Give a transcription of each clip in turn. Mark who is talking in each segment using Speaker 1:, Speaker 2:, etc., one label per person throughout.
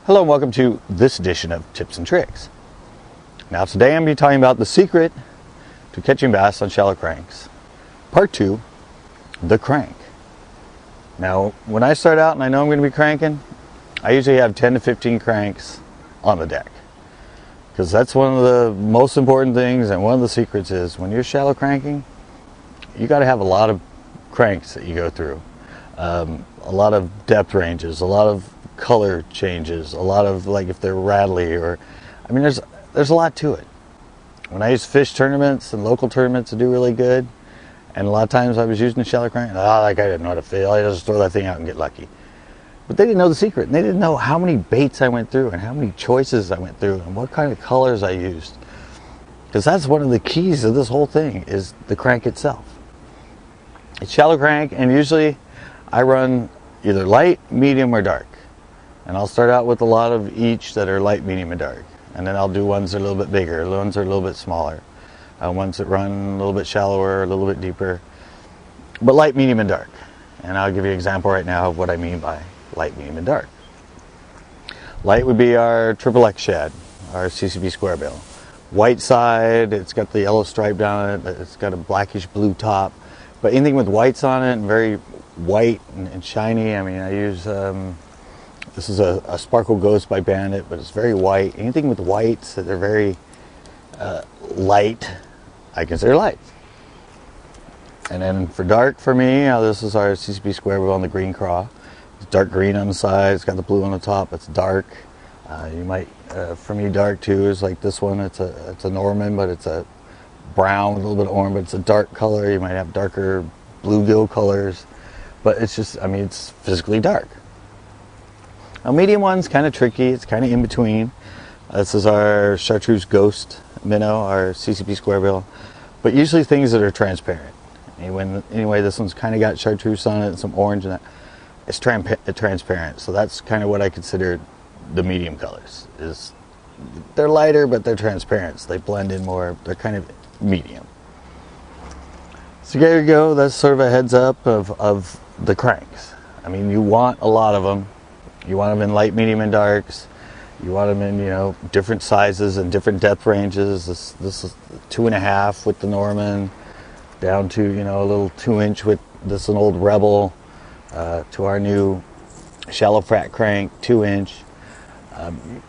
Speaker 1: Hello and welcome to this edition of Tips and Tricks. Now today I'm going to be talking about the secret to catching bass on shallow cranks. Part 2, the crank. Now when I start out and I know I'm going to be cranking, I usually have 10 to 15 cranks on the deck. Because that's one of the most important things, and one of the secrets is when you're shallow cranking, you got to have a lot of cranks that you go through. A lot of depth ranges, a lot of color changes, a lot of, like, if they're rattly, or I mean there's a lot to it. When I used to fish tournaments and local tournaments to do really good, and a lot of times I was using the shallow crank, that guy didn't know how to fish, I just throw that thing out and get lucky. But they didn't know the secret, and they didn't know how many baits I went through and how many choices I went through and what kind of colors I used. Because that's one of the keys of this whole thing, is the crank itself. It's shallow crank, and usually I run either light, medium, or dark. And I'll start out with a lot of each that are light, medium, and dark. And then I'll do ones that are a little bit bigger, ones that are a little bit smaller, ones that run a little bit shallower, a little bit deeper. But light, medium, and dark. And I'll give you an example right now of what I mean by light, medium, and dark. Light would be our Triple X shad, our CCB square bill. White side, it's got the yellow stripe down it, it's got a blackish blue top. But anything with whites on it and very white and shiny, I mean, I use... this is a Sparkle Ghost by Bandit, but it's very white. Anything with whites that are very light, I consider light. And then for dark, for me, this is our CCB square bill on the Green Craw. It's dark green on the side, it's got the blue on the top, it's dark. You might, for me, dark too is like this one. It's a Norman, but it's a brown with a little bit of orange, but it's a dark color. You might have darker bluegill colors, but it's just, I mean, it's physically dark. Now, medium one's kind of tricky. It's kind of in between. This is our Chartreuse Ghost minnow, our CCB square bill. But usually things that are transparent. Anyway, this one's kind of got chartreuse on it and some orange in it. It's transparent. So that's kind of what I consider the medium colors. They're lighter, but they're transparent. So they blend in more. They're kind of medium. So there you go. That's sort of a heads up of the cranks. I mean, you want a lot of them. You want them in light, medium, and darks. You want them in, different sizes and different depth ranges. This is 2.5 with the Norman, down to, a little 2-inch with this, an old Rebel, to our new shallow frat crank, 2-inch.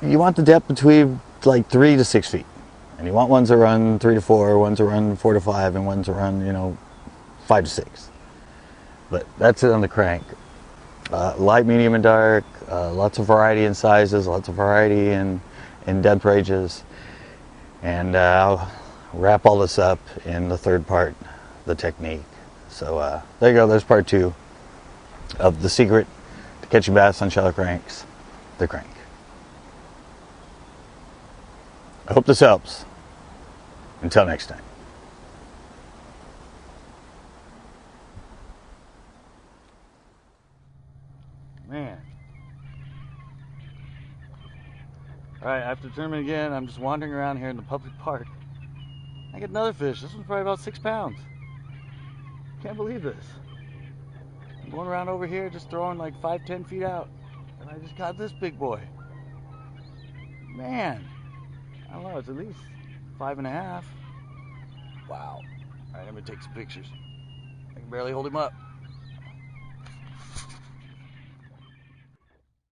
Speaker 1: You want the depth between like 3 to 6 feet. And you want ones that run 3 to 4, ones that run 4 to 5, and ones that run, 5 to 6. But that's it on the crank. Light, medium, and dark. Lots of variety in sizes, lots of variety in depth ranges. And I'll wrap all this up in the third part, the technique. So there you go, there's part 2 of the secret to catching bass on shallow cranks, the crank. I hope this helps. Until next time. Man. Alright, after the tournament again, I'm just wandering around here in the public park. I get another fish. This one's probably about 6 pounds. Can't believe this. I'm going around over here just throwing like 5-10 feet out. And I just got this big boy. Man. I don't know, it's at least 5.5. Wow. Alright, I'm going to take some pictures. I can barely hold him up.